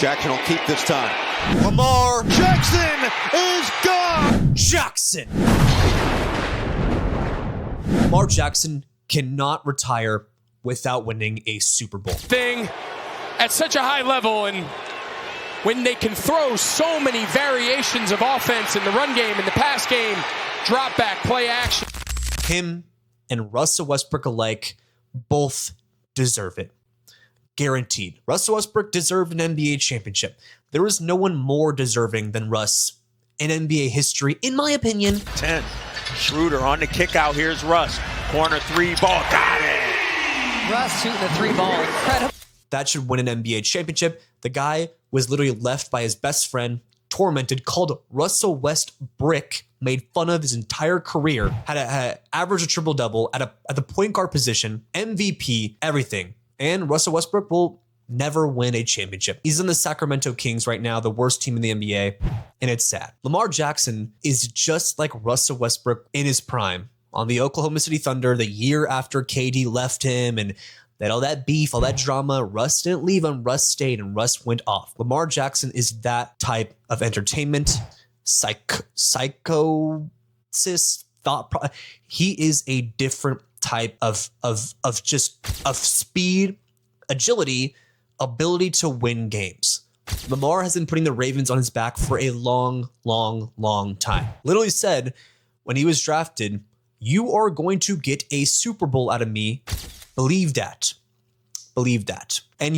Jackson will keep this time. Lamar Jackson is gone. Jackson. Lamar Jackson cannot retire without winning a Super Bowl. Thing at such a high level, and when they can throw so many variations of offense in the run game, in the pass game, drop back, play action. Him and Russell Westbrook alike both deserve it. Guaranteed. Russell Westbrook deserved an NBA championship. There is no one more deserving than Russ in NBA history, in my opinion. 10. Schroeder on the kick out. Here's Russ. Corner three ball. Got it. Russ shooting the three ball. Incredible. That should win an NBA championship. The guy was literally left by his best friend, tormented, called Russell Westbrick, made fun of his entire career, had average a triple-double at the point guard position, MVP, everything. And Russell Westbrook will never win a championship. He's in the Sacramento Kings right now, the worst team in the NBA, and it's sad. Lamar Jackson is just like Russell Westbrook in his prime on the Oklahoma City Thunder the year after KD left him and that all that beef, all that drama. Russ didn't leave him, Russ stayed, and Russ went off. Lamar Jackson is that type of entertainment, psychosis, he is a different type of speed, agility, ability to win games. Lamar has been putting the Ravens on his back for a long, long, long time. Literally said when he was drafted, "You are going to get a Super Bowl out of me. Believe that." Believe that. And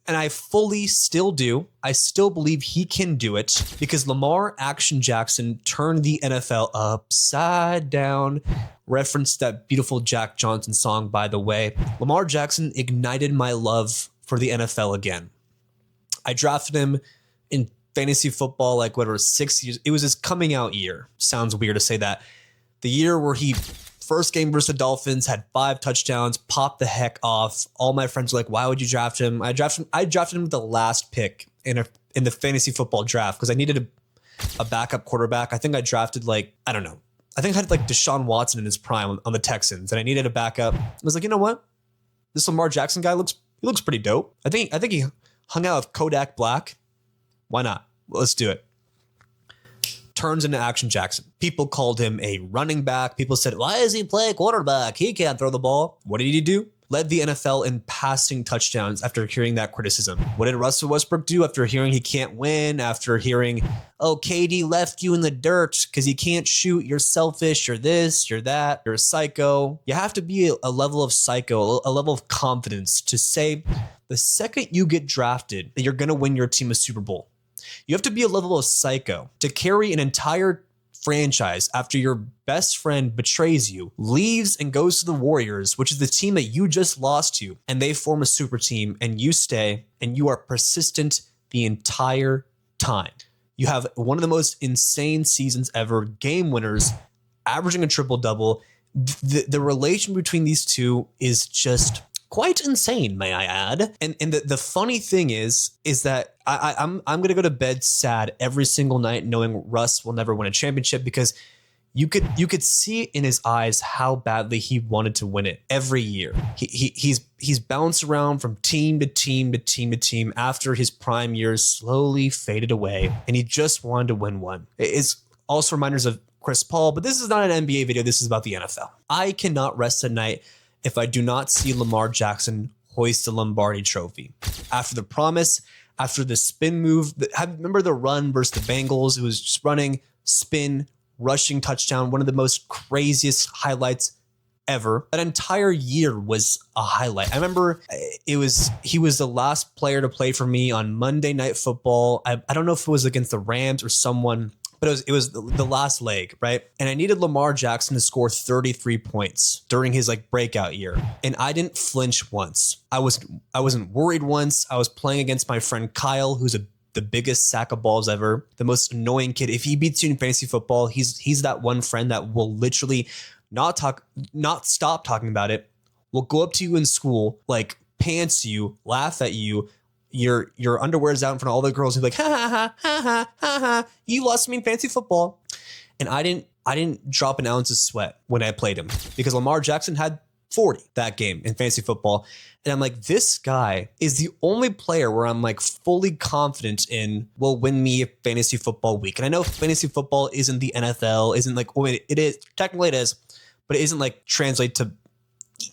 I fully still do. I still believe he can do it because Lamar Action Jackson turned the NFL upside down. Reference that beautiful Jack Johnson song, by the way. Lamar Jackson ignited my love for the NFL again. I drafted him in fantasy football, 6 years. It was his coming out year. Sounds weird to say that. The year where he first game versus the Dolphins, had 5 touchdowns, popped the heck off. All my friends were like, "Why would you draft him?" I drafted him with the last pick in the fantasy football draft because I needed a backup quarterback. I think I drafted I don't know. I think I had Deshaun Watson in his prime on the Texans, and I needed a backup. I was like, you know what? This Lamar Jackson guy looks pretty dope. I think he hung out with Kodak Black. Why not? Let's do it. Turns into Action Jackson. People called him a running back. People said, "Why does he play quarterback? He can't throw the ball." What did he do? Led the NFL in passing touchdowns after hearing that criticism. What did Russell Westbrook do after hearing he can't win? After hearing, "Oh, KD left you in the dirt because you can't shoot. You're selfish. You're this. You're that. You're a psycho." You have to be a level of psycho, a level of confidence to say the second you get drafted that you're going to win your team a Super Bowl. You have to be a level of psycho to carry an entire franchise after your best friend betrays you, leaves and goes to the Warriors, which is the team that you just lost to, and they form a super team and you stay and you are persistent the entire time. You have one of the most insane seasons ever, game winners, averaging a triple-double. The relation between these two is just quite insane, may I add. And the funny thing is that I'm gonna go to bed sad every single night knowing Russ will never win a championship because you could see in his eyes how badly he wanted to win it every year. He's bounced around from team to team to team to team after his prime years slowly faded away, and he just wanted to win one. It's also reminders of Chris Paul, but this is not an NBA video. This is about the NFL. I cannot rest at night if I do not see Lamar Jackson hoist the Lombardi trophy. After the promise, after the spin move, remember the run versus the Bengals? It was just running, spin, rushing touchdown, one of the most craziest highlights ever. That entire year was a highlight. I remember he was the last player to play for me on Monday Night Football. I don't know if it was against the Rams or someone, but it was the last leg, right? And I needed Lamar Jackson to score 33 points during his breakout year. And I didn't flinch once. I wasn't worried once. I was playing against my friend Kyle, who's the biggest sack of balls ever, the most annoying kid. If he beats you in fantasy football, he's that one friend that will literally not stop talking about it, will go up to you in school, pants you, laugh at you, your underwear's out in front of all the girls, and be like, "Ha ha ha ha ha ha ha, you lost me in fantasy football." And I didn't drop an ounce of sweat when I played him because Lamar Jackson had 40 that game in fantasy football. And I'm like, this guy is the only player where I'm like fully confident in will win me a fantasy football week. And I know fantasy football isn't the NFL, isn't like, well, it is, technically it is, but it isn't like translate to,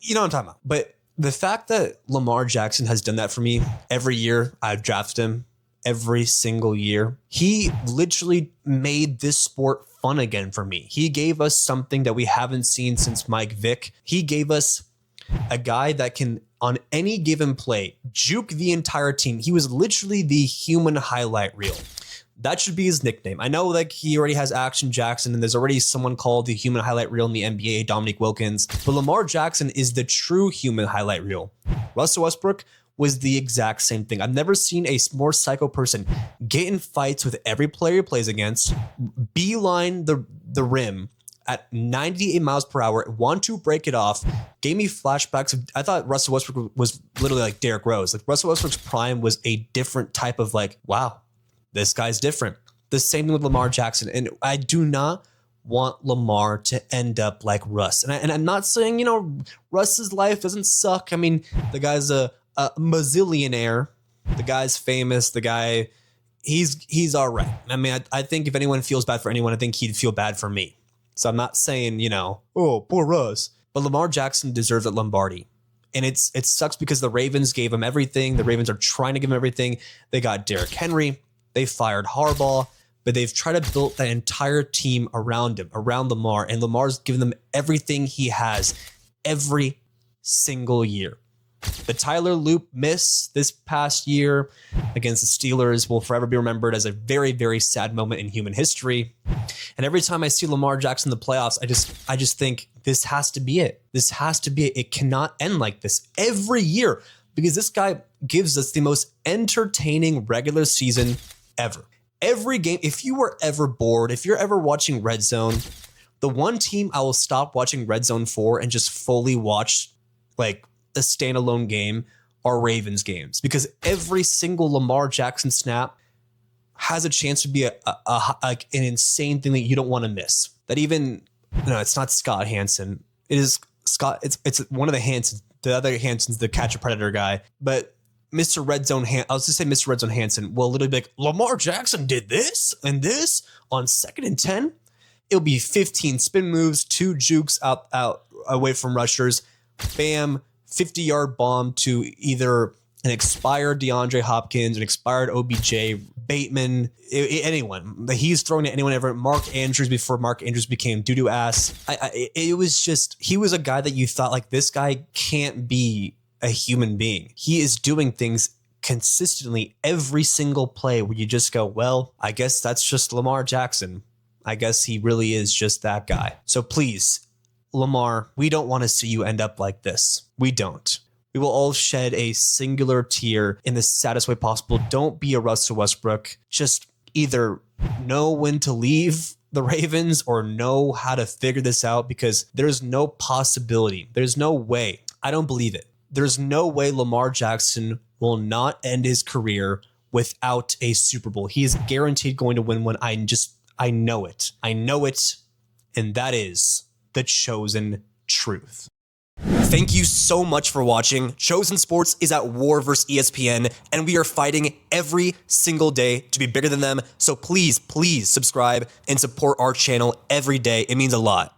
you know what I'm talking about. But the fact that Lamar Jackson has done that for me every year, I've drafted him every single year. He literally made this sport fun again for me. He gave us something that we haven't seen since Mike Vick. He gave us a guy that can, on any given play, juke the entire team. He was literally the human highlight reel. That should be his nickname. I know like he already has Action Jackson and there's already someone called the human highlight reel in the NBA, Dominique Wilkins, but Lamar Jackson is the true human highlight reel. Russell Westbrook was the exact same thing. I've never seen a more psycho person get in fights with every player he plays against, beeline the rim at 98 miles per hour, want to break it off, gave me flashbacks. I thought Russell Westbrook was literally like Derrick Rose. Like Russell Westbrook's prime was a different type of like, wow, this guy's different. The same thing with Lamar Jackson. And I do not want Lamar to end up like Russ. And I'm not saying, you know, Russ's life doesn't suck. I mean, the guy's a mazillionaire. The guy's famous. The guy, he's all right. I mean, I think if anyone feels bad for anyone, I think he'd feel bad for me. So I'm not saying, you know, oh, poor Russ. But Lamar Jackson deserves that Lombardi. And it sucks because the Ravens gave him everything. The Ravens are trying to give him everything. They got Derrick Henry. They fired Harbaugh. But they've tried to build that entire team around him, around Lamar. And Lamar's given them everything he has every single year. The Tyler Loop miss this past year against the Steelers will forever be remembered as a very, very sad moment in human history. And every time I see Lamar Jackson in the playoffs, I just think this has to be it. This has to be it. It cannot end like this every year because this guy gives us the most entertaining regular season ever. Every game, if you were ever bored, if you're ever watching Red Zone, the one team I will stop watching Red Zone for and just fully watch like a standalone game are Ravens games because every single Lamar Jackson snap has a chance to be an insane thing that you don't want to miss. That even, no, it's not Scott Hansen. It is Scott. It's one of the Hansons. The other Hanson's the catch a predator guy, but Mr. Red Zone, I was just say Mr. Red Zone Hansen will literally be like, Lamar Jackson did this and this on 2nd and 10. It'll be 15 spin moves, 2 jukes out away from rushers, bam, 50-yard bomb to either an expired DeAndre Hopkins, an expired OBJ, Bateman, anyone. He's throwing to anyone ever. Mark Andrews before Mark Andrews became doo-doo ass. It was just, he was a guy that you thought like this guy can't be a human being. He is doing things consistently every single play where you just go, well, I guess that's just Lamar Jackson. I guess he really is just that guy. So please, Lamar, we don't want to see you end up like this. We don't. We will all shed a singular tear in the saddest way possible. Don't be a Russell Westbrook. Just either know when to leave the Ravens or know how to figure this out because there's no possibility. There's no way. I don't believe it. There's no way Lamar Jackson will not end his career without a Super Bowl. He is guaranteed going to win one. I know it. I know it. And that is the chosen truth. Thank you so much for watching. Chosen Sports is at war versus ESPN, and we are fighting every single day to be bigger than them. So please, please subscribe and support our channel every day. It means a lot.